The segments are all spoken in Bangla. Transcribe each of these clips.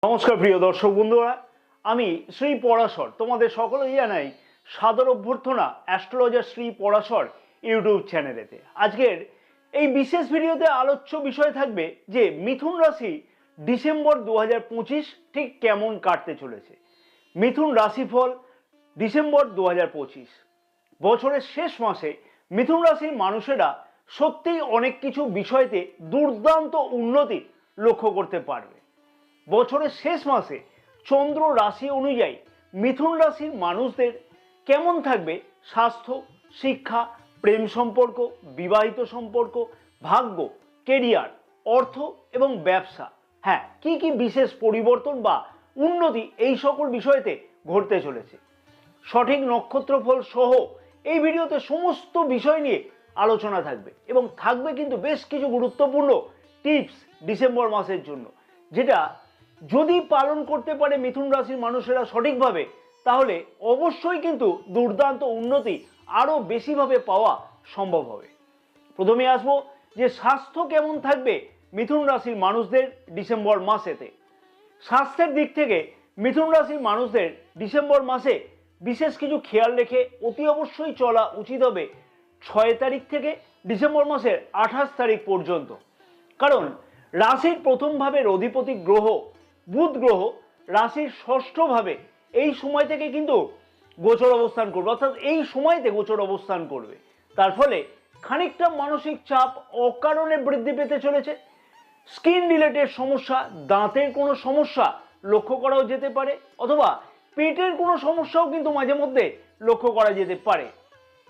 নমস্কার প্রিয় দর্শক বন্ধুরা, আমি শ্রী পরাশর তোমাদের সকলেই জানাই সাদর অভ্যর্থনা অ্যাস্ট্রোলজার শ্রী পরাশর ইউটিউব চ্যানেলেতে। আজকের এই বিশেষ ভিডিওতে আলোচ্য বিষয় থাকবে যে মিথুন রাশি ডিসেম্বর 2025 ঠিক কেমন কাটতে চলেছে। মিথুন রাশিফল ডিসেম্বর 2025 বছরের শেষ মাসে মিথুন রাশির মানুষেরা সত্যিই অনেক কিছু বিষয়তে দুর্দান্ত উন্নতি লক্ষ্য করতে পারবে। বছরের শেষ মাসে চন্দ্র রাশি অনুযায়ী মিথুন রাশির মানুষদের কেমন থাকবে স্বাস্থ্য, শিক্ষা, প্রেম সম্পর্ক, বিবাহিত সম্পর্ক, ভাগ্য, কেরিয়ার, অর্থ এবং ব্যবসা, হ্যাঁ কি কি বিশেষ পরিবর্তন বা উন্নতি এই সকল বিষয়তে ঘটতে চলেছে, সঠিক নক্ষত্রফল সহ এই ভিডিওতে সমস্ত বিষয় নিয়ে আলোচনা থাকবে এবং থাকবে কিন্তু বেশ কিছু গুরুত্বপূর্ণ টিপস ডিসেম্বর মাসের জন্য, যেটা যদি পালন করতে পারে মিথুন রাশির মানুষেরা সঠিকভাবে তাহলে অবশ্যই কিন্তু দুর্দান্ত উন্নতি আরও বেশিভাবে পাওয়া সম্ভব হবে। প্রথমে আসবো যে স্বাস্থ্য কেমন থাকবে মিথুন রাশির মানুষদের ডিসেম্বর মাসেতে। স্বাস্থ্যের দিক থেকে মিথুন রাশির মানুষদের ডিসেম্বর মাসে বিশেষ কিছু খেয়াল রেখে অতি অবশ্যই চলা উচিত হবে 6 তারিখ থেকে ডিসেম্বর মাসের 28 তারিখ পর্যন্ত। কারণ রাশির প্রথম ভাবের অধিপতি গ্রহ বুধ গ্রহ রাশির ষষ্ঠ ভাবে এই সময় থেকে কিন্তু গোচর অবস্থান করবে, অর্থাৎ এই সময়তে গোচর অবস্থান করবে। তার ফলে খানিকটা মানসিক চাপ অকারণে বৃদ্ধি পেতে চলেছে। স্কিন রিলেটেড সমস্যা, দাঁতের কোনো সমস্যা লক্ষ্য করাও যেতে পারে, অথবা পেটের কোনো সমস্যাও কিন্তু মাঝে মধ্যে লক্ষ্য করা যেতে পারে।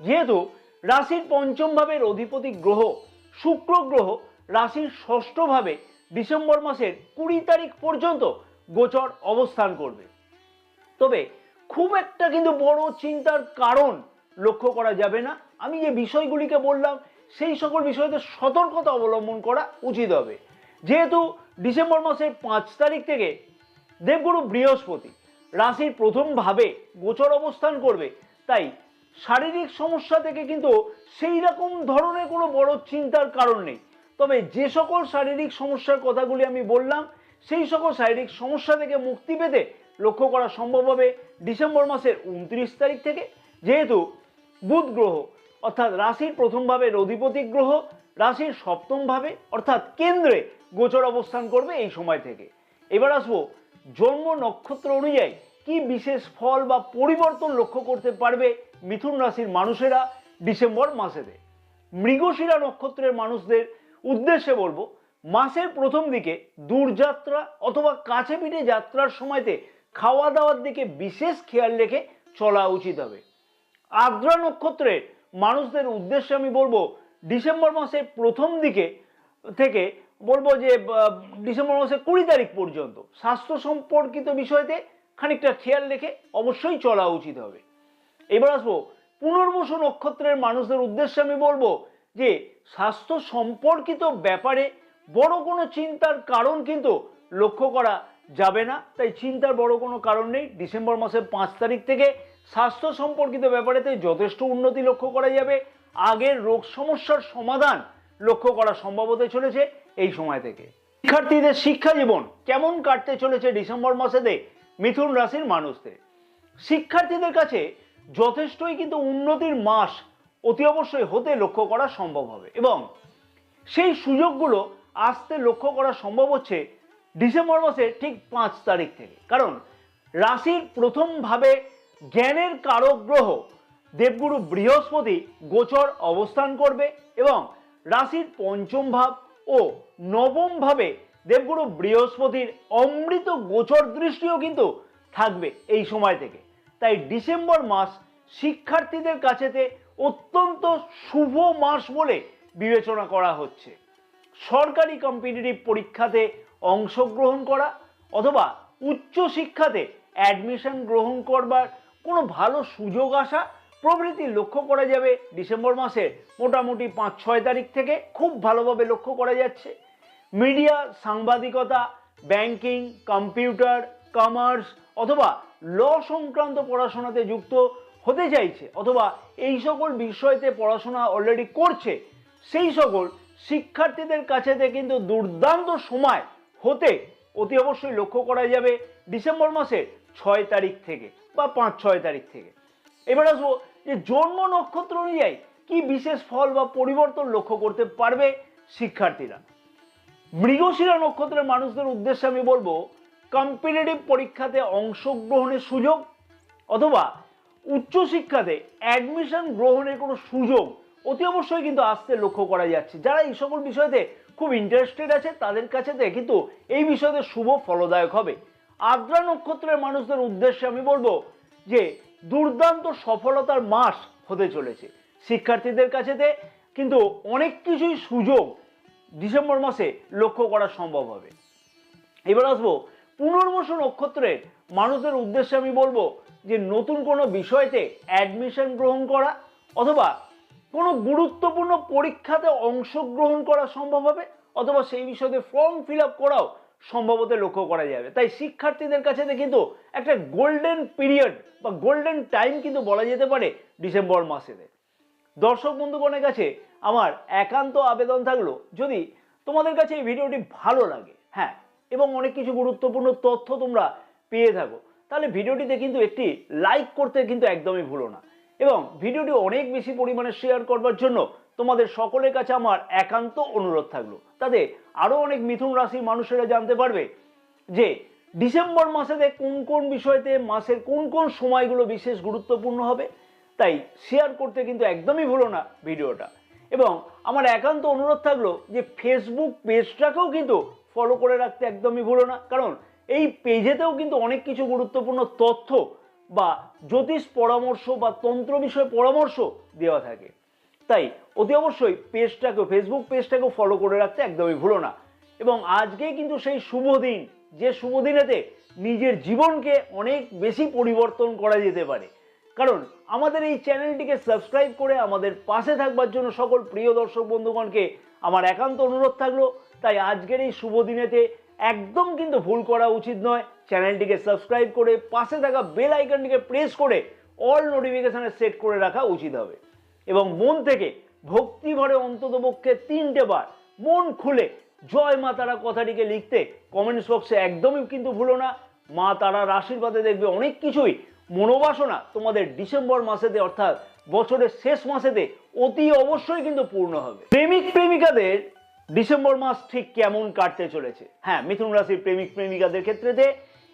যেহেতু রাশির পঞ্চম ভাবের অধিপতি গ্রহ শুক্র গ্রহ রাশির ষষ্ঠ ভাবে ডিসেম্বর মাসের 20 তারিখ পর্যন্ত গোচর অবস্থান করবে। তবে খুব একটা কিন্তু বড় চিন্তার কারণ লক্ষ্য করা যাবে না। আমি যে বিষয়গুলিকে বললাম সেই সকল বিষয়তে সতর্কতা অবলম্বন করা উচিত হবে। যেহেতু ডিসেম্বর মাসের 5 তারিখ থেকে দেবগুরু বৃহস্পতি রাশির প্রথম ভাবে গোচর অবস্থান করবে, তাই শারীরিক সমস্যা থেকে কিন্তু সেই রকম ধরনের কোনো বড় চিন্তার কারণ নেই। তবে যে সকল শারীরিক সমস্যার কথাগুলি আমি বললাম সেই সকল শারীরিক সমস্যা থেকে মুক্তি পেতে লক্ষ্য করা সম্ভব হবে ডিসেম্বর মাসের 29 তারিখ থেকে। যেহেতু বুধ গ্রহ অর্থাৎ রাশির প্রথম ভাবের অধিপতি গ্রহ রাশির সপ্তম ভাবে অর্থাৎ কেন্দ্রে গোচর অবস্থান করবে এই সময় থেকে। এবার আসবো জন্ম নক্ষত্র অনুযায়ী কি বিশেষ ফল বা পরিবর্তন লক্ষ্য করতে পারবে মিথুন রাশির মানুষেরা ডিসেম্বর মাসেতে। মৃগশিরা নক্ষত্রের মানুষদের উদ্দেশ্যে বলবো, মাসের প্রথম দিকে দূরযাত্রা অথবা কাছে পিঠে যাত্রার সময়তে খাওয়া দাওয়ার দিকে বিশেষ খেয়াল রেখে চলা উচিত হবে। আদ্রা নক্ষত্রের মানুষদের উদ্দেশ্যে আমি বলবো ডিসেম্বর মাসের প্রথম দিকে থেকে বলবো যে ডিসেম্বর মাসের 20 তারিখ পর্যন্ত স্বাস্থ্য সম্পর্কিত বিষয়তে খানিকটা খেয়াল রেখে অবশ্যই চলা উচিত হবে। এবার আসবো পুনর্বসু নক্ষত্রের মানুষদের উদ্দেশ্যে আমি বলবো যে স্বাস্থ্য সম্পর্কিত ব্যাপারে বড় কোনো চিন্তার কারণ কিন্তু লক্ষ্য করা যাবে না, তাই চিন্তার বড় কোনো কারণ নেই। ডিসেম্বর মাসের 5 তারিখ থেকে স্বাস্থ্য সম্পর্কিত ব্যাপারেতে যথেষ্ট উন্নতি লক্ষ্য করা যাবে। আগের রোগ সমস্যার সমাধান লক্ষ্য করা সম্ভব হতে চলেছে এই সময় থেকে। শিক্ষার্থীদের শিক্ষা জীবন কেমন কাটতে চলেছে ডিসেম্বর মাসেতে মিথুন রাশির মানুষদের। শিক্ষার্থীদের কাছে যথেষ্টই কিন্তু উন্নতির মাস অতি অবশ্যই হতে লক্ষ্য করা সম্ভব হবে এবং সেই সুযোগগুলো আসতে লক্ষ্য করা সম্ভব হচ্ছে ডিসেম্বর মাসের ঠিক 5 তারিখ থেকে। কারণ রাশির প্রথম ভাবে জ্ঞানের কারক গ্রহ দেবগুরু বৃহস্পতি গোচর অবস্থান করবে এবং রাশির পঞ্চম ভাব ও নবম ভাবে দেবগুরু বৃহস্পতির অমৃত গোচর দৃষ্টিও কিন্তু থাকবে এই সময় থেকে। তাই ডিসেম্বর মাস শিক্ষার্থীদের কাছেতে অত্যন্ত শুভ মাস বলে বিবেচনা করা হচ্ছে। সরকারি কম্পিটিটিভ পরীক্ষাতে অংশগ্রহণ করা অথবা উচ্চ শিক্ষাতে অ্যাডমিশন গ্রহণ করবার কোনো ভালো সুযোগ আসা প্রভৃতি লক্ষ্য করা যাবে ডিসেম্বর মাসের মোটামুটি 5-6 তারিখ থেকে খুব ভালোভাবে লক্ষ্য করা যাচ্ছে। মিডিয়া, সাংবাদিকতা, ব্যাংকিং, কম্পিউটার, কমার্স অথবা ল সংক্রান্ত পড়াশোনাতে যুক্ত হতে চাইছে অথবা এই সকল বিষয়তে পড়াশোনা অলরেডি করছে সেই সকল শিক্ষার্থীদের কাছেতে কিন্তু দুর্দান্ত সময় হতে অতি অবশ্যই লক্ষ্য করা যাবে ডিসেম্বর মাসের 6 তারিখ থেকে বা 5-6 তারিখ থেকে। এবার আসবো যে জন্ম নক্ষত্র অনুযায়ী কি বিশেষ ফল বা পরিবর্তন লক্ষ্য করতে পারবে শিক্ষার্থীরা। মৃগশিরা নক্ষত্রের মানুষদের উদ্দেশ্যে আমি বলবো কম্পিটিটিভ পরীক্ষাতে অংশগ্রহণের সুযোগ অথবা উচ্চশিক্ষাতে অ্যাডমিশন গ্রহণের কোনো সুযোগ অতি অবশ্যই কিন্তু আসতে লক্ষ্য করা যাচ্ছে। যারা এই সকল বিষয়তে খুব ইন্টারেস্টেড আছে তাদের কাছে কিন্তু এই বিষয়তে শুভ ফলদায়ক হবে। আদ্রা নক্ষত্রের মানুষদের উদ্দেশ্যে আমি বলবো যে দুর্দান্ত সফলতার মাস হতে চলেছে। শিক্ষার্থীদের কাছে কিন্তু অনেক কিছুই সুযোগ ডিসেম্বর মাসে লক্ষ্য করা সম্ভব হবে। এবার আসবো পুনর্বসু নক্ষত্রের মানুষদের উদ্দেশ্যে আমি বলবো যে নতুন কোনো বিষয়তে অ্যাডমিশন গ্রহণ করা অথবা কোনো গুরুত্বপূর্ণ পরীক্ষাতে অংশগ্রহণ করা সম্ভব হবে অথবা সেই বিষয়তে ফর্ম ফিল আপ করাও সম্ভবত লক্ষ্য করা যাবে। তাই শিক্ষার্থীদের কাছে কিন্তু একটা গোল্ডেন পিরিয়ড বা গোল্ডেন টাইম কিন্তু বলা যেতে পারে ডিসেম্বর মাসেতে। দর্শক বন্ধুগণের কাছে আমার একান্ত আবেদন থাকলো যদি তোমাদের কাছে এই ভিডিওটি ভালো লাগে, হ্যাঁ, এবং অনেক কিছু গুরুত্বপূর্ণ তথ্য তোমরা পেয়ে থাকো, তাহলে ভিডিওটিতে কিন্তু একটি লাইক করতে কিন্তু একদমই ভুলো না এবং ভিডিওটি অনেক বেশি পরিমাণে শেয়ার করবার জন্য তোমাদের সকলের কাছে আমার একান্ত অনুরোধ থাকলো। তাতে আরো অনেক মিথুন রাশির মানুষেরা জানতে পারবে যে ডিসেম্বর মাসেতে কোন কোন বিষয়তে মাসের কোন কোন সময়গুলো বিশেষ গুরুত্বপূর্ণ হবে। তাই শেয়ার করতে কিন্তু একদমই ভুলো না ভিডিওটা। এবং আমার একান্ত অনুরোধ থাকলো যে ফেসবুক পেজটাকেও কিন্তু ফলো করে রাখতে একদমই ভুলো না, কারণ এই পেজেতেও কিন্তু অনেক কিছু গুরুত্বপূর্ণ তথ্য বা জ্যোতিষ পরামর্শ বা তন্ত্র বিষয়ে পরামর্শ দেওয়া থাকে। তাই অতি অবশ্যই ফেসবুক পেজটাকেও ফলো করে রাখতে একদমই ভুলো না। এবং আজকে কিন্তু সেই শুভ দিন, যে শুভ দিনেতে নিজের জীবনকে অনেক বেশি পরিবর্তন করা যেতে পারে। কারণ আমাদের এই চ্যানেলটিকে সাবস্ক্রাইব করে আমাদের পাশে থাকবার জন্য সকল প্রিয় দর্শক বন্ধুগণকে আমার একান্ত অনুরোধ থাকলো। তাই আজকের এই শুভ দিনেতে একদম কিন্তু ভুল করা উচিত নয়, চ্যানেলটিকে সাবস্ক্রাইব করে পাশে থাকা বেল আইকনটিকে প্রেস করে অল নোটিফিকেশনে সেট করে রাখা উচিত হবে। এবং মন থেকে ভক্তি ভরে অন্ততপক্ষে 3টে বার মন খুলে জয় মা তারা কথাটিকে লিখতে কমেন্টস বক্সে একদমই কিন্তু ভুলো না। মা তারার আশীর্বাদে দেখবে অনেক কিছুই মনোবাসনা তোমাদের ডিসেম্বর মাসেতে অর্থাৎ বছরের শেষ মাসেতে অতি অবশ্যই কিন্তু পূর্ণ হবে। প্রেমিক প্রেমিকাদের ডিসেম্বর মাস ঠিক কেমন কাটতে চলেছে? হ্যাঁ, মিথুন রাশির প্রেমিক প্রেমিকাদের ক্ষেত্রে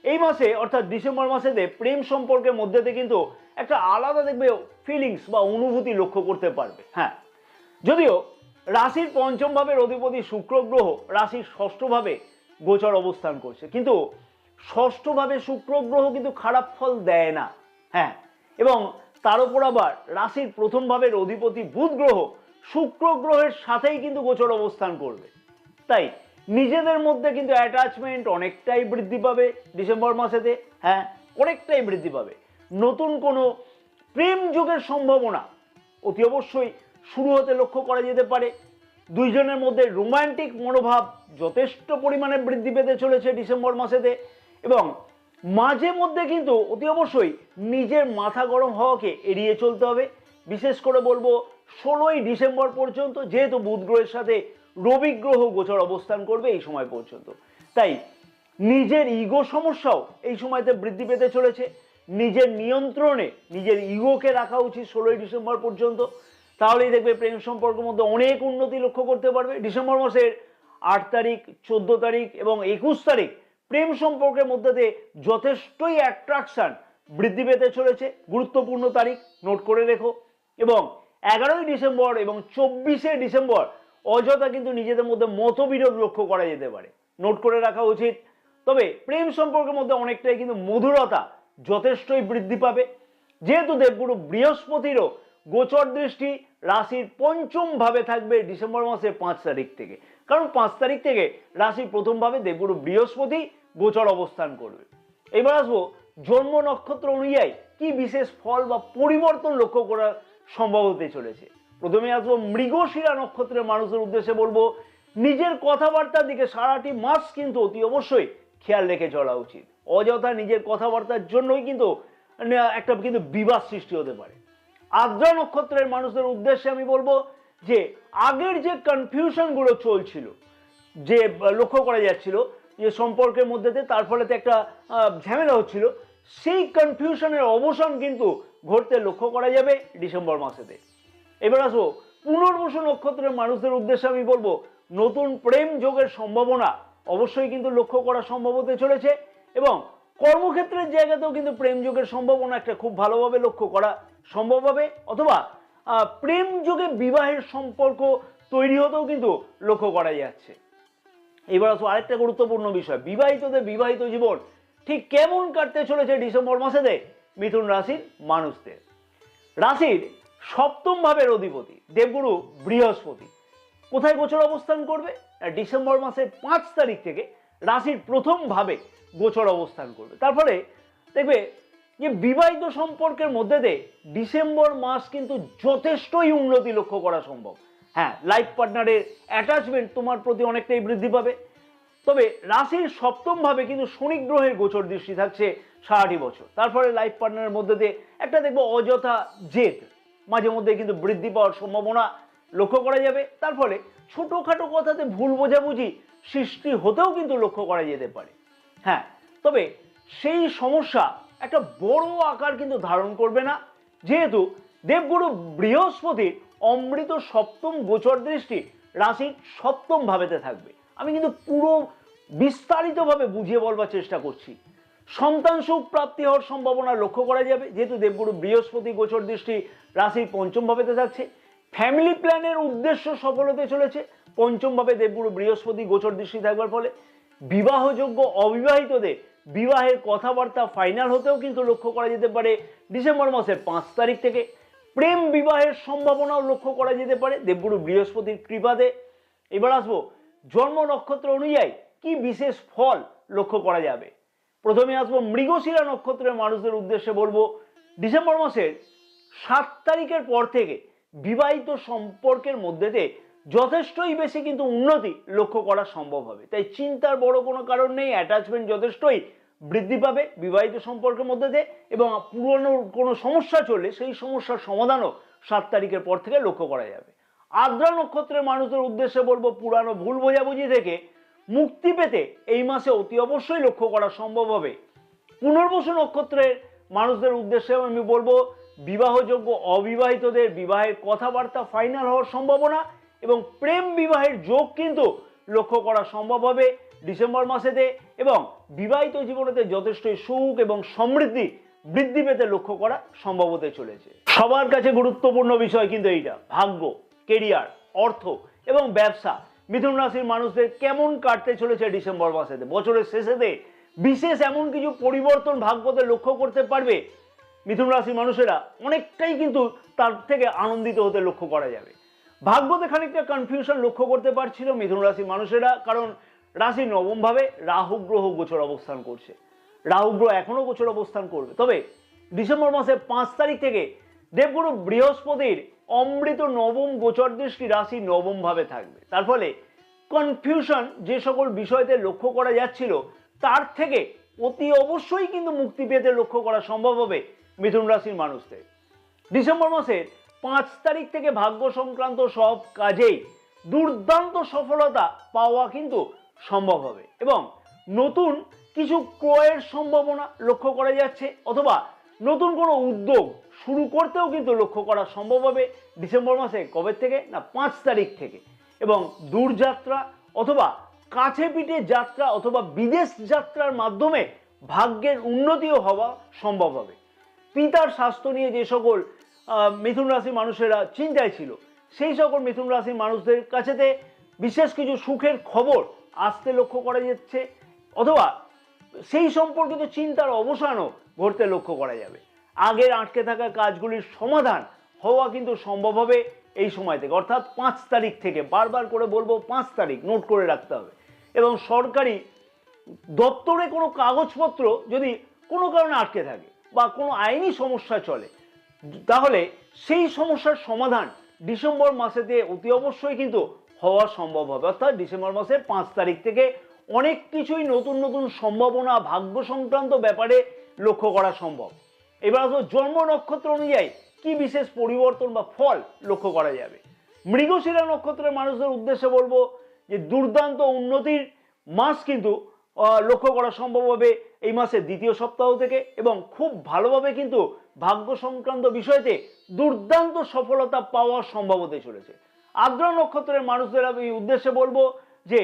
এই মাসে অর্থাৎ ডিসেম্বর মাসেতে প্রেম সম্পর্কের মধ্যেতে কিন্তু একটা আলাদা দেখবে ফিলিংস বা অনুভূতি লক্ষ্য করতে পারবে। হ্যাঁ, যদিও রাশির পঞ্চম ভাবের অধিপতি শুক্র গ্রহ রাশির ষষ্ঠ ভাবে গোচর অবস্থান করছে, কিন্তু ষষ্ঠ ভাবে শুক্র গ্রহ কিন্তু খারাপ ফল দেয় না। হ্যাঁ, এবং তার উপর আবার রাশির প্রথম ভাবের অধিপতি বুধ গ্রহ শুক্র গ্রহের সাথেই কিন্তু গোচর অবস্থান করবে। তাই নিজেদের মধ্যে কিন্তু অ্যাটাচমেন্ট অনেকটাই বৃদ্ধি পাবে ডিসেম্বর মাসেতে। হ্যাঁ, অনেকটাই বৃদ্ধি পাবে। নতুন কোনো প্রেম যোগের সম্ভাবনা অতি অবশ্যই শুরু হতে লক্ষ্য করা যেতে পারে। দুইজনের মধ্যে রোমান্টিক মনোভাব যথেষ্ট পরিমাণে বৃদ্ধি পেতে চলেছে ডিসেম্বর মাসেতে। এবং মাঝে মধ্যে কিন্তু অতি অবশ্যই নিজের মাথা গরম হওয়াকে এড়িয়ে চলতে হবে। বিশেষ করে বলবো 16ই ডিসেম্বর পর্যন্ত, যেহেতু বুধ গ্রহের সাথে রবি গ্রহ গোচর অবস্থান করবে এই সময় পর্যন্ত। তাই নিজের ইগো সমস্যাও এই সময়তে বৃদ্ধি পেতে চলেছে। নিজের নিয়ন্ত্রণে নিজের ইগোকে রাখা উচিত 16ই ডিসেম্বর পর্যন্ত। তাহলেই দেখবে প্রেম সম্পর্কের মধ্যে অনেক উন্নতি লক্ষ্য করতে পারবে। ডিসেম্বর মাসের 8 তারিখ, 14 তারিখ এবং 21 তারিখ প্রেম সম্পর্কের মধ্যে দিয়ে যথেষ্টই অ্যাট্রাকশন বৃদ্ধি পেতে চলেছে। গুরুত্বপূর্ণ তারিখ নোট করে রেখো। এবং 11ই ডিসেম্বর এবং 24শে ডিসেম্বর অযথা কিন্তু নিজেদের মধ্যে মতবিরোধ লক্ষ্য করা যেতে পারে, নোট করে রাখা উচিত। তবে প্রেম সম্পর্কের মধ্যে অনেকটাই কিন্তু মধুরতা যথেষ্টই বৃদ্ধি পাবে, যেহেতু দেবগুরু বৃহস্পতিরও গোচর দৃষ্টি রাশির পঞ্চম ভাবে থাকবে ডিসেম্বর মাসের 5 তারিখ থেকে। কারণ 5 তারিখ থেকে রাশির প্রথম ভাবে দেবগুরু বৃহস্পতি গোচর অবস্থান করবে। এবার আসবো জন্ম নক্ষত্র অনুযায়ী কি বিশেষ ফল বা পরিবর্তন লক্ষ্য করা সম্ভব হতে চলেছে। প্রথমে আসবো মৃগশিরা নক্ষত্রের মানুষের উদ্দেশ্যে বলবো নিজের কথাবার্তার দিকে সারাটি মাস কিন্তু অতি অবশ্যই খেয়াল রেখে চলা উচিত। অযথা নিজের কথাবার্তার জন্যই কিন্তু একটা কিন্তু বিবাদ সৃষ্টি হতে পারে। আদ্রা নক্ষত্রের মানুষদের উদ্দেশ্যে আমি বলবো যে আগের যে কনফিউশন গুলো চলছিল, যে লক্ষ্য করা যাচ্ছিল, যে সম্পর্কের মধ্যে দিয়ে, তার ফলে একটা ঝামেলা হচ্ছিল, সেই কনফিউশনের অবসান কিন্তু ঘটতে লক্ষ্য করা যাবে ডিসেম্বর মাসেতে। এবার আসবো পুনর্বসু নক্ষত্রের মানুষদের উদ্দেশ্যে আমি বলবো, নতুন প্রেম যোগের সম্ভাবনা অবশ্যই কিন্তু লক্ষ্য করা সম্ভব হতে চলেছে, এবং কর্মক্ষেত্রের জায়গাতেও কিন্তু প্রেম যোগের সম্ভাবনা একটা খুব ভালোভাবে লক্ষ্য করা সম্ভব হবে, অথবা প্রেম যোগে বিবাহের সম্পর্ক তৈরি হতেও কিন্তু লক্ষ্য করা যাচ্ছে। এবার আসবো আরেকটা গুরুত্বপূর্ণ বিষয়, বিবাহিতদের বিবাহিত জীবন ঠিক কেমন কাটতে চলেছে ডিসেম্বর মাসেতে মিথুন রাশির মানুষদের। রাশির সপ্তম ভাবের অধিপতি দেবগুরু বৃহস্পতি কোথায় গোচর অবস্থান করবে? ডিসেম্বর মাসের 5 তারিখ থেকে রাশির প্রথম ভাবে গোচর অবস্থান করবে। তার ফলে দেখবে যে বিবাহিত সম্পর্কের মধ্যে দিয়ে ডিসেম্বর মাস কিন্তু যথেষ্টই উন্নতি লক্ষ্য করা সম্ভব। হ্যাঁ, লাইফ পার্টনারের অ্যাটাচমেন্ট তোমার প্রতি অনেকটাই বৃদ্ধি পাবে। তবে রাশির সপ্তম ভাবে কিন্তু শনি গ্রহের গোচর দৃষ্টি থাকছে 60 বছর। তারপরে লাইফ পার্টনারের মধ্যে দিয়ে একটা দেখবো অযথা জেদ মাঝে মধ্যে কিন্তু বৃদ্ধি পাওয়ার সম্ভাবনা লক্ষ্য করা যাবে। তার ফলে ছোটখাটো কথাতে ভুল বোঝাবুঝি সৃষ্টি হতেও কিন্তু লক্ষ্য করা যেতে পারে। হ্যাঁ, তবে সেই সমস্যা একটা বড় আকার কিন্তু ধারণ করবে না, যেহেতু দেবগুরু বৃহস্পতির অমৃত সপ্তম গোচর দৃষ্টি রাশির সপ্তম ভাবেতে থাকবে। আমি কিন্তু পুরো বিস্তারিতভাবে বুঝিয়ে বলবার চেষ্টা করছি। সন্তান সুখ প্রাপ্তি হওয়ার সম্ভাবনা লক্ষ্য করা যাবে, যেহেতু দেবগুরু বৃহস্পতি গোচর দৃষ্টি রাশির পঞ্চম ভাবেতে থাকছে। ফ্যামিলি প্ল্যানের উদ্দেশ্য সফল হতে চলেছে, পঞ্চম ভাবে দেবগুরু বৃহস্পতি গোচর দৃষ্টি থাকবার ফলে। বিবাহযোগ্য অবিবাহিতদের বিবাহের কথাবার্তা ফাইনাল হতেও কিন্তু লক্ষ্য করা যেতে পারে ডিসেম্বর মাসের 5 তারিখ থেকে। প্রেম বিবাহের সম্ভাবনাও লক্ষ্য করা যেতে পারে দেবগুরু বৃহস্পতির কৃপাতে। এবার আসবো জন্ম নক্ষত্র অনুযায়ী কি বিশেষ ফল লক্ষ্য করা যাবে। প্রথমে আসবো মৃগশিরা নক্ষত্রের মানুষদের উদ্দেশ্যে বলবো, ডিসেম্বর মাসের 7 তারিখের পর থেকে বিবাহিত সম্পর্কের মধ্যে যথেষ্টই বেশি কিন্তু উন্নতি লক্ষ্য করা সম্ভব হবে। তাই চিন্তার বড় কোনো কারণ নেই, অ্যাটাচমেন্ট যথেষ্টই বৃদ্ধি পাবে বিবাহিত সম্পর্কের মধ্যে দিয়ে, এবং পুরনো কোনো সমস্যা চললে সেই সমস্যার সমাধানও 7 তারিখের পর থেকে লক্ষ্য করা যাবে। আদ্রা নক্ষত্রের মানুষদের উদ্দেশ্যে বলবো, পুরানো ভুল বোঝাবুঝি থেকে মুক্তি পেতে এই মাসে অতি অবশ্যই লক্ষ্য করা সম্ভব হবে। পুনর্বসু নক্ষত্রের মানুষদের উদ্দেশ্যে আমি বলবো, বিবাহযোগ্য অবিবাহিতদের বিবাহের কথাবার্তা ফাইনাল হওয়ার সম্ভাবনা এবং প্রেম বিবাহের যোগ কিন্তু লক্ষ্য করা সম্ভব হবে ডিসেম্বর মাসেতে, এবং বিবাহিত জীবনেতে যথেষ্টই সুখ এবং সমৃদ্ধি বৃদ্ধি পেতে লক্ষ্য করা সম্ভব হতে চলেছে। সবার কাছে গুরুত্বপূর্ণ বিষয় কিন্তু এইটা, ভাগ্য, কেরিয়ার, অর্থ এবং ব্যবসা মিথুন রাশির মানুষদের কেমন কাটতে চলেছে ডিসেম্বর মাসেতে। বছরের শেষেতে বিশেষ এমন কিছু পরিবর্তন ভাগ্যতে লক্ষ্য করতে পারবে মিথুন রাশির মানুষেরা, অনেকটাই কিন্তু তার থেকে আনন্দিত হতে লক্ষ্য করা যাবে। ভাগ্যতে খানিকটা কনফিউশন লক্ষ্য করতে পারছিল মিথুন রাশির মানুষেরা, কারণ রাশির নবম ভাবে রাহু গ্রহ গোচর অবস্থান করছে। রাহু গ্রহ এখনো গোচর অবস্থান করবে, তবে ডিসেম্বর মাসের 5 তারিখ থেকে দেবগুরু বৃহস্পতির অমৃত নবম গোচর দৃষ্টি রাশির নবম ভাবে থাকবে। তার ফলে কনফিউশন যে সকল বিষয়তে লক্ষ্য করা যাচ্ছিল তার থেকে অতি অবশ্যই কিন্তু মুক্তি পেতে লক্ষ্য করা সম্ভব হবে মিথুন রাশির মানুষদের। ডিসেম্বর মাসের 5 তারিখ থেকে ভাগ্য সংক্রান্ত সব কাজেই দুর্দান্ত সফলতা পাওয়া কিন্তু সম্ভব হবে, এবং নতুন কিছু ক্রয়ের সম্ভাবনা লক্ষ্য করা যাচ্ছে, অথবা নতুন কোনো উদ্যোগ শুরু করতেও কিন্তু লক্ষ্য করা সম্ভব হবে ডিসেম্বর মাসে। কবে থেকে না, 5 তারিখ থেকে। এবং দূরযাত্রা অথবা কাছে পিঠে যাত্রা অথবা বিদেশ যাত্রার মাধ্যমে ভাগ্যের উন্নতিও হওয়া সম্ভব হবে। পিতার স্বাস্থ্য নিয়ে যে সকল মিথুন রাশির মানুষেরা চিন্তায় ছিল, সেই সকল মিথুন রাশির মানুষদের কাছেতে বিশেষ কিছু সুখের খবর আসতে লক্ষ্য করা যাচ্ছে, অথবা সেই সম্পর্কিত চিন্তার অবসানও ঘটতে লক্ষ্য করা যাবে। আগের আটকে থাকা কাজগুলির সমাধান হওয়া কিন্তু সম্ভব হবে এই সময় থেকে, অর্থাৎ 5 তারিখ থেকে। বারবার করে বলবো 5 তারিখ নোট করে রাখতে হবে। এবং সরকারি দপ্তরে কোনো কাগজপত্র যদি কোনো কারণে আটকে থাকে বা কোনো আইনি সমস্যা চলে, তাহলে সেই সমস্যার সমাধান ডিসেম্বর মাসেতে অতি অবশ্যই কিন্তু হওয়া সম্ভব হবে। অর্থাৎ ডিসেম্বর মাসের 5 তারিখ থেকে অনেক কিছুই নতুন নতুন সম্ভাবনা ভাগ্য সংক্রান্ত ব্যাপারে লক্ষ্য করা সম্ভব। এবার আসলে জন্ম নক্ষত্র অনুযায়ী কি বিশেষ পরিবর্তন বা ফল লক্ষ্য করা যাবে। মৃগশিরা নক্ষত্রের মানুষদের উদ্দেশ্যে বলবো যে দুর্দান্ত উন্নতির মাস কিন্তু লক্ষ্য করা সম্ভব হবে এই মাসের দ্বিতীয় সপ্তাহ থেকে, এবং খুব ভালোভাবে কিন্তু ভাগ্য সংক্রান্ত বিষয়তে দুর্দান্ত সফলতা পাওয়ার সম্ভব হতে চলেছে। আদ্রা নক্ষত্রের মানুষদের আমি উদ্দেশ্যে বলবো যে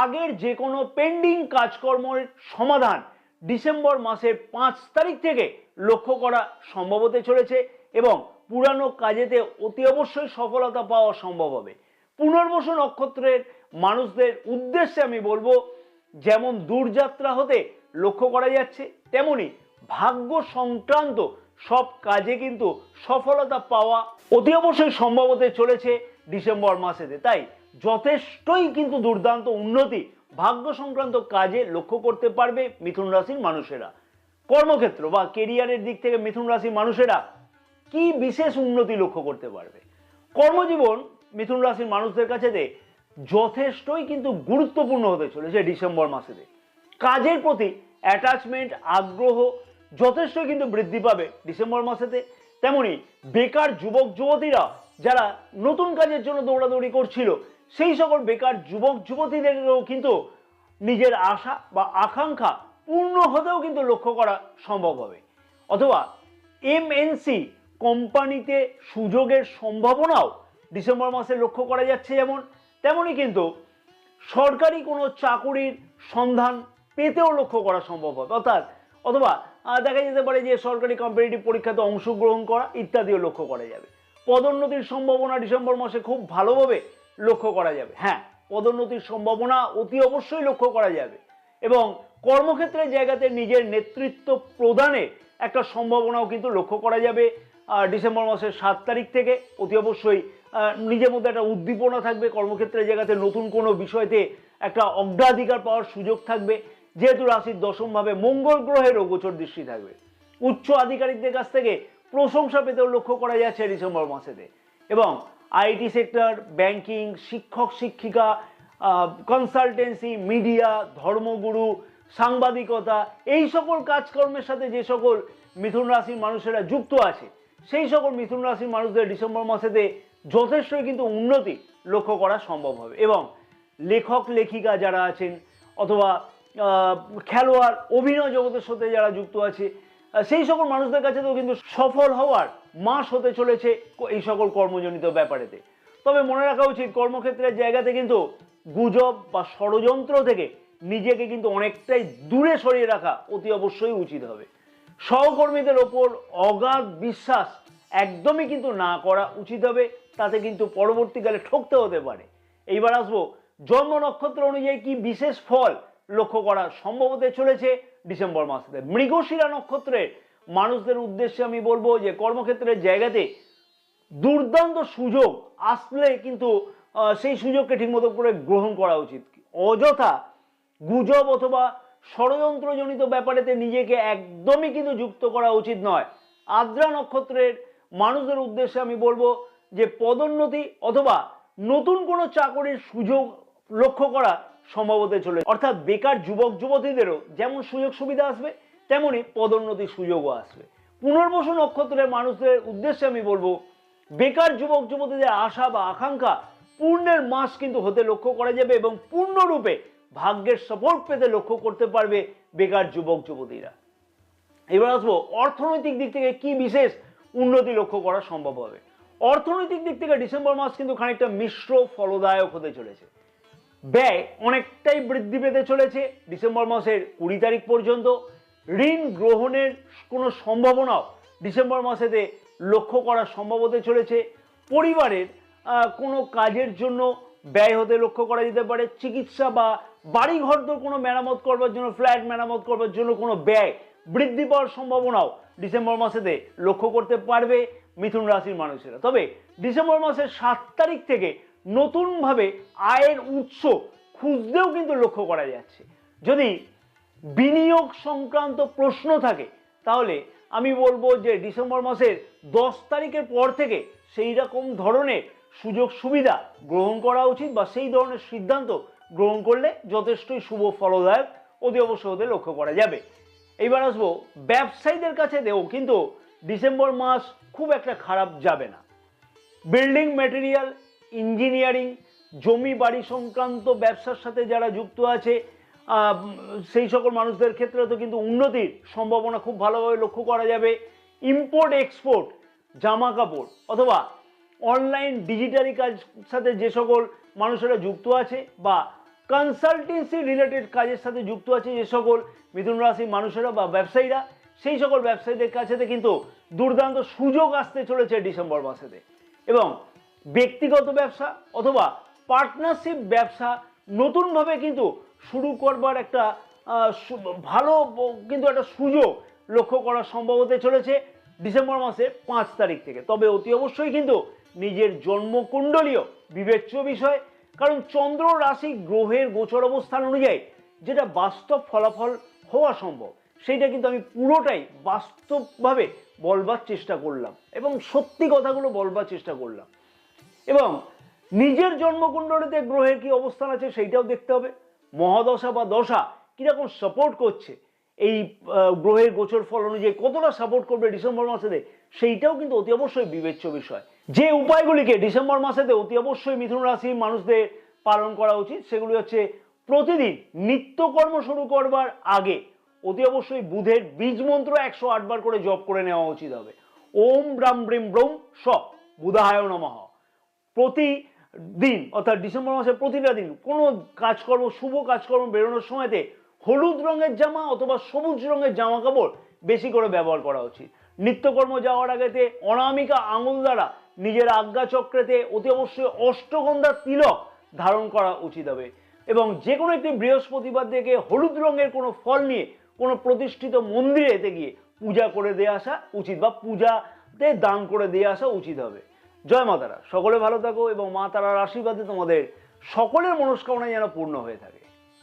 আগের যে কোনো পেন্ডিং কাজকর্মের সমাধান ডিসেম্বর মাসের 5 তারিখ থেকে লক্ষ্য করা সম্ভব হতে চলেছে, এবং পুরানো কাজেতে অতি অবশ্যই সফলতা পাওয়া সম্ভব হবে। পুনর্বসু নক্ষত্রের মানুষদের উদ্দেশ্যে আমি বলবো, যেমন দূরযাত্রা হতে লক্ষ্য করা যাচ্ছে, তেমনি ভাগ্য সংক্রান্ত সব কাজে কিন্তু সফলতা পাওয়া অতি অবশ্যই সম্ভব হতে চলেছে ডিসেম্বর মাসেতে। তাই যথেষ্টই কিন্তু দুর্দান্ত উন্নতি ভাগ্য সংক্রান্ত কাজে লক্ষ্য করতে পারবে মিথুন রাশির মানুষেরা। কর্মক্ষেত্র বা কেরিয়ারের দিক থেকে মিথুন রাশির মানুষেরা কি বিশেষ উন্নতি লক্ষ্য করতে পারবে? কর্মজীবন মিথুন রাশির মানুষদের কাছে যথেষ্টই কিন্তু গুরুত্বপূর্ণ হতে চলেছে ডিসেম্বর মাসেতে। কাজের প্রতি অ্যাটাচমেন্ট, আগ্রহ যথেষ্টই কিন্তু বৃদ্ধি পাবে ডিসেম্বর মাসেতে। তেমনি বেকার যুবক যুবতীরা যারা নতুন কাজের জন্য দৌড়াদৌড়ি করছিল, সেই সকল বেকার যুবক যুবতীদেরও কিন্তু নিজের আশা বা আকাঙ্ক্ষা পূর্ণ হতেও কিন্তু লক্ষ্য করা সম্ভব হবে। অথবা এমএনসি কোম্পানিতে সুযোগের সম্ভাবনাও ডিসেম্বর মাসে লক্ষ্য করা যাচ্ছে, যেমন তেমনি কিন্তু সরকারি কোনো চাকুরির সন্ধান পেতেও লক্ষ্য করা সম্ভব হবে। অথবা দেখা যেতে পারে যে সরকারি কম্পিটিটিভ পরীক্ষাতে অংশগ্রহণ করা ইত্যাদিও লক্ষ্য করা যাবে। পদোন্নতির সম্ভাবনা ডিসেম্বর মাসে খুব ভালোভাবে লক্ষ্য করা যাবে। হ্যাঁ, পদোন্নতির সম্ভাবনা অতি অবশ্যই লক্ষ্য করা যাবে, এবং কর্মক্ষেত্রের জায়গাতে নিজের নেতৃত্ব প্রদানের একটা সম্ভাবনাও কিন্তু লক্ষ্য করা যাবে ডিসেম্বর মাসের 7 তারিখ থেকে। অতি অবশ্যই নিজের মধ্যে একটা উদ্দীপনা থাকবে, কর্মক্ষেত্রের জায়গাতে নতুন কোনো বিষয়তে একটা অগ্রাধিকার পাওয়ার সুযোগ থাকবে, যেহেতু রাশির দশমভাবে মঙ্গল গ্রহেরও গোচর দৃষ্টি থাকবে। উচ্চ আধিকারিকদের কাছ থেকে প্রশংসা পেতেও লক্ষ্য করা যাচ্ছে ডিসেম্বর মাসেতে। এবং আইটি সেক্টর, ব্যাংকিং, শিক্ষক শিক্ষিকা, কনসালটেন্সি, মিডিয়া, ধর্মগুরু, সাংবাদিকতা, এই সকল কাজকর্মের সাথে যে সকল মিথুন রাশির মানুষেরা যুক্ত আছে, সেই সকল মিথুন রাশির মানুষদের ডিসেম্বর মাসেতে যথেষ্টই কিন্তু উন্নতি লক্ষ্য করা সম্ভব হবে। এবং লেখক লেখিকা যারা আছেন, অথবা খেলোয়াড়, অভিনয় জগতের সাথে যারা যুক্ত আছে, সেই সকল মানুষদের কাছে তো কিন্তু সফল হওয়ার মাস হতে চলেছে এই সকল কর্মজনিত ব্যাপারেতে। তবে মনে রাখা উচিত, কর্মক্ষেত্রের জায়গাতে কিন্তু গুজব বা ষড়যন্ত্র থেকে নিজেকে কিন্তু অনেকটাই দূরে সরিয়ে রাখা অতি অবশ্যই উচিত হবে। সহকর্মীদের ওপর অগাধ বিশ্বাস একদমই কিন্তু না করা উচিত হবে, তাতে কিন্তু পরবর্তীকালে ঠকতে হতে পারে। এইবার আসবো জন্ম নক্ষত্র অনুযায়ী কি বিশেষ ফল লক্ষ্য করা সম্ভব হতে চলেছে ডিসেম্বর মাসে। মৃগশিরা নক্ষত্রের মানুষদের উদ্দেশ্যে আমি বলবো যে কর্মক্ষেত্রের জায়গাতে দুর্দান্ত সুযোগ আসলে কিন্তু সেই সুযোগকে ঠিকমতো করে গ্রহণ করা উচিত। অযথা গুজব অথবা ষড়যন্ত্রজনিত ব্যাপারেতে নিজেকে একদমই কিন্তু যুক্ত করা উচিত নয়। আদ্রা নক্ষত্রের মানুষদের উদ্দেশ্যে আমি বলবো যে পদোন্নতি অথবা নতুন কোনো চাকরির সুযোগ লক্ষ্য করা সম্ভব হতে চলেছে। অর্থাৎ বেকার যুবক যুবতীদেরও যেমন সুযোগ সুবিধা আসবে, তেমনি পদোন্নতির সুযোগও আসবে। পুনর্বসু নক্ষত্রের মানুষদের উদ্দেশ্যে আমি বলবো, বেকার যুবক যুবতীদের আশা বা আকাঙ্ক্ষা পূর্ণের মাস কিন্তু হতে লক্ষ্য করা যাবে, এবং পূর্ণরূপে ভাগ্যের সাপোর্ট পেতে লক্ষ্য করতে পারবে বেকার যুবক যুবতীরা। এবার আসবো অর্থনৈতিক দিক থেকে কি বিশেষ উন্নতি লক্ষ্য করা সম্ভব হবে। অর্থনৈতিক দিক থেকে ডিসেম্বর মাস কিন্তু খানিকটা মিশ্র ফলদায়ক হতে চলেছে। ব্যয় অনেকটাই বৃদ্ধি পেতে চলেছে ডিসেম্বর মাসের 20 তারিখ পর্যন্ত। ঋণ গ্রহণের কোনো সম্ভাবনাও ডিসেম্বর মাসেতে লক্ষ্য করা সম্ভব হতে চলেছে। পরিবারের কোনো কাজের জন্য ব্যয় হতে লক্ষ্য করা যেতে পারে। চিকিৎসা বা বাড়ি ঘরদোর কোনো মেরামত করবার জন্য, ফ্ল্যাট মেরামত করবার জন্য কোনো ব্যয় বৃদ্ধি পাওয়ার সম্ভাবনাও ডিসেম্বর মাসেতে লক্ষ্য করতে পারবে মিথুন রাশির মানুষেরা। তবে ডিসেম্বর মাসের 7 তারিখ থেকে নতুনভাবে আয়ের উৎস খুঁজতেও কিন্তু লক্ষ্য করা যাচ্ছে। যদি বিনিয়োগ সংক্রান্ত প্রশ্ন থাকে, তাহলে আমি বলবো যে ডিসেম্বর মাসের 10 তারিখের পর থেকে সেই রকম ধরনের সুযোগ সুবিধা গ্রহণ করা উচিত, বা সেই ধরনের সিদ্ধান্ত গ্রহণ করলে যথেষ্টই শুভ ফলদায়ক অতি অবশ্য হতে লক্ষ্য করা যাবে। এইবার আসবো ব্যবসায়ীদের কাছেও কিন্তু ডিসেম্বর মাস খুব একটা খারাপ যাবে না। বিল্ডিং ম্যাটেরিয়াল, ইঞ্জিনিয়ারিং, জমি বাড়ি সংক্রান্ত ব্যবসার সাথে যারা যুক্ত আছে, সেই সকল মানুষদের ক্ষেত্রে তো কিন্তু উন্নতির সম্ভাবনা খুব ভালোভাবে লক্ষ্য করা যাবে। ইম্পোর্ট এক্সপোর্ট, জামা কাপড় অথবা অনলাইন ডিজিটালি কাজ সাথে যে সকল মানুষেরা যুক্ত আছে বা কনসালটেন্সি রিলেটেড কাজের সাথে যুক্ত আছে যে সকল মিথুন রাশির মানুষেরা বা ব্যবসায়ীরা, সেই সকল ব্যবসায়ীদের কাছেতে কিন্তু দুর্দান্ত সুযোগ আসতে চলেছে ডিসেম্বর মাসেতে। এবং ব্যক্তিগত ব্যবসা অথবা পার্টনারশিপ ব্যবসা নতুনভাবে কিন্তু শুরু করবার একটা ভালো কিন্তু একটা সুযোগ লক্ষ্য করা সম্ভব হতে চলেছে ডিসেম্বর মাসের 5 তারিখ থেকে। তবে অতি অবশ্যই কিন্তু নিজের জন্মকুণ্ডলীয় বিবেচ্য বিষয়, কারণ চন্দ্র রাশি গ্রহের গোচর অবস্থান অনুযায়ী যেটা বাস্তব ফলাফল হওয়া সম্ভব সেইটা কিন্তু আমি পুরোটাই বাস্তবভাবে বলবার চেষ্টা করলাম এবং সত্যি কথাগুলো বলবার চেষ্টা করলাম। এবং নিজের জন্মকুণ্ডলীতে গ্রহের কি অবস্থান আছে সেইটাও দেখতে হবে। মহাদশা বা দশা কিরকম সাপোর্ট করছে, এই গ্রহের গোচর ফল অনুযায়ী কতটা সাপোর্ট করবে ডিসেম্বর মাসেতে, সেইটাও কিন্তু অতি অবশ্যই বিবেচ্য বিষয়। যে উপায়গুলিকে ডিসেম্বর মাসেতে অতি অবশ্যই মিথুন রাশির মানুষদের পালন করা উচিত সেগুলি হচ্ছে, প্রতিদিন নিত্যকর্ম শুরু করবার আগে অতি অবশ্যই বুধের বীজ মন্ত্র 108 বার করে জপ করে নেওয়া উচিত হবে। ওম ব্রাম ব্রিম ব্রৌম স বুধায় নমঃ। প্রতিদিন অর্থাৎ ডিসেম্বর মাসের প্রতিটা দিন কোনো কাজকর্ম, শুভ কাজকর্ম বেরোনোর সময়তে হলুদ রঙের জামা অথবা সবুজ রঙের জামা কাপড় বেশি করে ব্যবহার করা উচিত। নিত্যকর্ম যাওয়ার আগেতে অনামিকা আঙুল দ্বারা নিজের আজ্ঞা চক্রেতে অতি অবশ্যই অষ্টগন্ধা তিলক ধারণ করা উচিত হবে। এবং যে কোনো একটি বৃহস্পতিবার থেকে হলুদ রঙের কোনো ফল নিয়ে কোনো প্রতিষ্ঠিত মন্দিরেতে গিয়ে পূজা করে দিয়ে আসা উচিত বা পূজাতে দান করে দিয়ে আসা উচিত হবে। জয় মা তারা, সকলে ভালো থাকো এবং মা তারার আশীর্বাদে তোমাদের সকলের মনস্কামনা যেন পূর্ণ হয়ে থাকে।